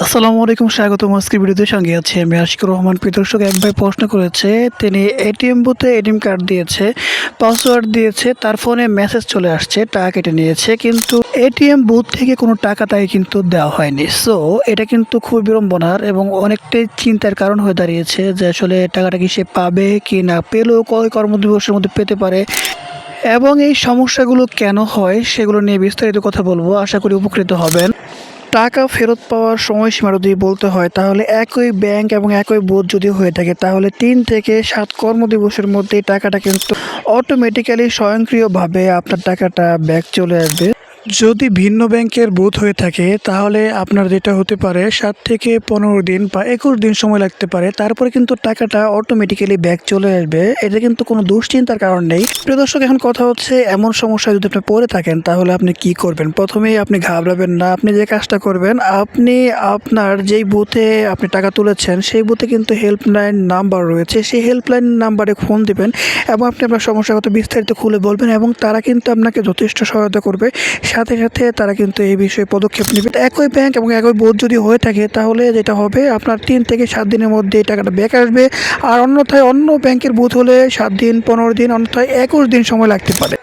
আসসালামু আলাইকুম, স্বাগতম। আজকের ভিডিওতে সঙ্গে আছি আমি আশিকুর রহমান। প্রিয় দর্শক, এক ভাই প্রশ্ন করেছে, তিনি এটিএম বুথে এটিএম কার্ড দিয়েছে, পাসওয়ার্ড দিয়েছে, তার ফোনে মেসেজ চলে আসছে, টাকা কেটে নিয়েছে, কিন্তু এটিএম বুথ থেকে কোনো টাকা তাকে কিন্তু দেওয়া হয়নি। সো এটা কিন্তু খুবই বিড়ম্বনার এবং অনেকটাই চিন্তার কারণ হয়ে দাঁড়িয়েছে যে আসলে টাকাটা কি সে পাবে কি না, পেলেও কয় কর্মদিবসের মধ্যে পেতে পারে এবং এই সমস্যাগুলো কেন হয় সেগুলো নিয়ে বিস্তারিত কথা বলবো। আশা করি উপকৃত হবেন। টাকা ফেরত পাওয়ার সময়সীমা যদি বলতে হয়, তাহলে একই ব্যাংক এবং একই বুথ যদি হয়ে থাকে, তাহলে ৩ থেকে ৭ কর্মদিবসের মধ্যে টাকাটা কিন্তু অটোমেটিক্যালি স্বয়ংক্রিয়ভাবে আপনার টাকাটা ব্যাক চলে আসবে। যদি ভিন্ন ব্যাংকের বুথ হয়ে থাকে, তাহলে আপনার যেটা হতে পারে ৭ থেকে ১৫ দিন বা ২১ দিন সময় লাগতে পারে, তারপরে কিন্তু টাকাটা অটোমেটিক্যালি ব্যাক চলে আসবে। এটা কিন্তু কোনো দুশ্চিন্তার কারণ নেই। প্রিয় দর্শক, এখন কথা হচ্ছে, এমন সমস্যায় যদি আপনি পড়ে থাকেন তাহলে আপনি কি করবেন? প্রথমেই আপনি ঘাবড়াবেন না। আপনি যে কাজটা করবেন, আপনি আপনার যেই বুথে আপনি টাকা তুলেছেন সেই বুথে কিন্তু হেল্পলাইন নাম্বার রয়েছে, সেই হেল্পলাইন নাম্বারে ফোন দিবেন এবং আপনি আপনার সমস্যার কথা বিস্তারিত খুলে বলবেন এবং তারা কিন্তু আপনাকে যথেষ্ট সহায়তা করবে। সাথে সাথে তারা কিন্তু এই বিষয়ে পদক্ষেপ নেবে। একই ব্যাংক এবং একই বুথ যদি হয়ে থাকে, তাহলে যেটা হবে, আপনার ৩ থেকে ৭ দিনের মধ্যে এই টাকাটা ব্যাক আসবে। আর অন্যথায় অন্য ব্যাংকের বুথ হলে ৭ দিন, ১৫ দিন, অন্যথায় ২১ দিন সময় লাগতে পারে।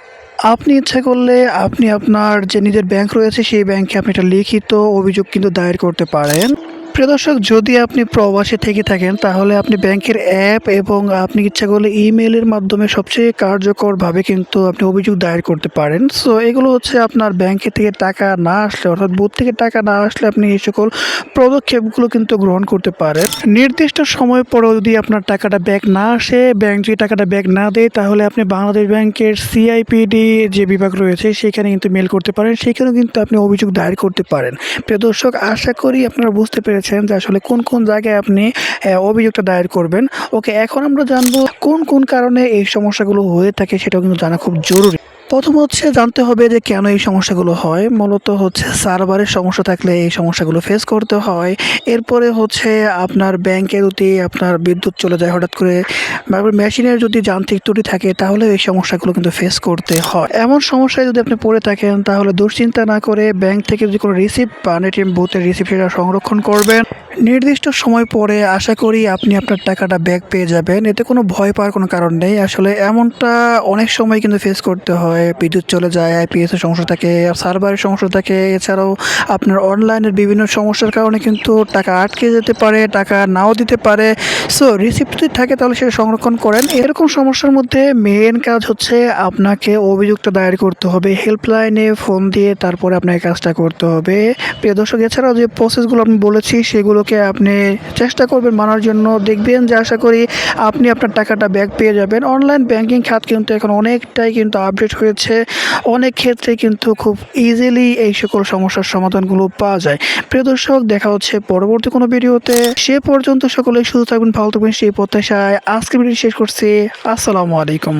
আপনি ইচ্ছা করলে আপনি আপনার যে নিজের ব্যাংক রয়েছে সেই ব্যাংকে আপনি একটা লিখিত অভিযোগ কিন্তু দায়ের করতে পারেন। প্রিয় দর্শক, যদি আপনি প্রবাসে থেকে থাকেন, তাহলে আপনি ব্যাংকের অ্যাপ এবং আপনি ইচ্ছা করলে ইমেইলের মাধ্যমে সবচেয়ে কার্যকরভাবে কিন্তু আপনি অভিযোগ দায়ের করতে পারেন। সো এগুলো হচ্ছে, আপনার ব্যাংকে থেকে টাকা না আসলে, অর্থাৎ বুথ থেকে টাকা না আসলে আপনি এই সকল পদক্ষেপগুলো কিন্তু গ্রহণ করতে পারেন। নির্দিষ্ট সময় পরেও যদি আপনার টাকাটা ব্যাক না আসে, ব্যাংক যদি টাকাটা ব্যাক না দেয়, তাহলে আপনি বাংলাদেশ ব্যাংকের সিআইপিডি যে বিভাগ রয়েছে সেখানে কিন্তু মেল করতে পারেন। সেখানেও কিন্তু আপনি অভিযোগ দায়ের করতে পারেন। প্রিয় দর্শক, আশা করি আপনারা বুঝতে পেরেছেন যে আসলে কোন কোন জায়গায় আপনি অভিযোগটা দায়ের করবেন। ওকে, এখন আমরা জানবো কোন কোন কারণে এই সমস্যাগুলো হয়ে থাকে, সেটাও কিন্তু জানা খুব জরুরি। প্রথম হচ্ছে, জানতে হবে যে কেন এই সমস্যাগুলো হয়। মূলত হচ্ছে সার্ভারের সমস্যা থাকলে এই সমস্যাগুলো ফেস করতে হয়। এরপরে হচ্ছে আপনার ব্যাংকে যদি আপনার বিদ্যুৎ চলে যায় হঠাৎ করে, বা মেশিনের যদি যান্ত্রিক ত্রুটি থাকে, তাহলে এই সমস্যাগুলো কিন্তু ফেস করতে হয়। এমন সমস্যায় যদি আপনি পড়ে থাকেন, তাহলে দুশ্চিন্তা না করে ব্যাংক থেকে যদি কোনো রিসিপ্ট পান, এটিএম বুথের রিসিপ্ট, সেটা সংরক্ষণ করবেন। নির্দিষ্ট সময় পরে আশা করি আপনি আপনার টাকাটা ব্যাক পেয়ে যাবেন। এতে কোনো ভয় পাওয়ার কোনো কারণ নেই। আসলে এমনটা অনেক সময় কিন্তু ফেস করতে হয়। বিদ্যুৎ চলে যায়, আইপিএস এর সমস্যা থাকে, সার্ভারের সমস্যা থাকে, এছাড়াও আপনার অনলাইনের বিভিন্ন সমস্যার কারণে কিন্তু টাকা আটকে যেতে পারে, টাকা নাও দিতে পারে। সো রিসিপ্ট যদি থাকে তাহলে সেটা সংরক্ষণ করেন। এরকম সমস্যার মধ্যে মেন কাজ হচ্ছে, আপনাকে অভিযোগটা দায়ের করতে হবে হেল্পলাইনে ফোন দিয়ে, তারপরে আপনাকে কাজটা করতে হবে। প্রিয় দর্শক, এছাড়াও যে প্রসেসগুলো আমি বলেছি সেগুলোকে আপনি চেষ্টা করবেন মানার জন্য। দেখবেন যে আশা করি আপনি আপনার টাকাটা ব্যাক পেয়ে যাবেন। অনলাইন ব্যাংকিং খাত কিন্তু এখন অনেকটাই কিন্তু আপডেট হয়েছে। অনেক ক্ষেত্রে কিন্তু খুব ইজিলি এই সকল সমস্যার সমাধানগুলো পাওয়া যায়। প্রিয় দর্শক, দেখা হচ্ছে পরবর্তী কোনো ভিডিওতে। সে পর্যন্ত সকলেই সুস্থ থাকবেন, ভালো থাকবেন সেই প্রত্যাশায় আজকের ভিডিও শেষ করছি। আসসালামু আলাইকুম।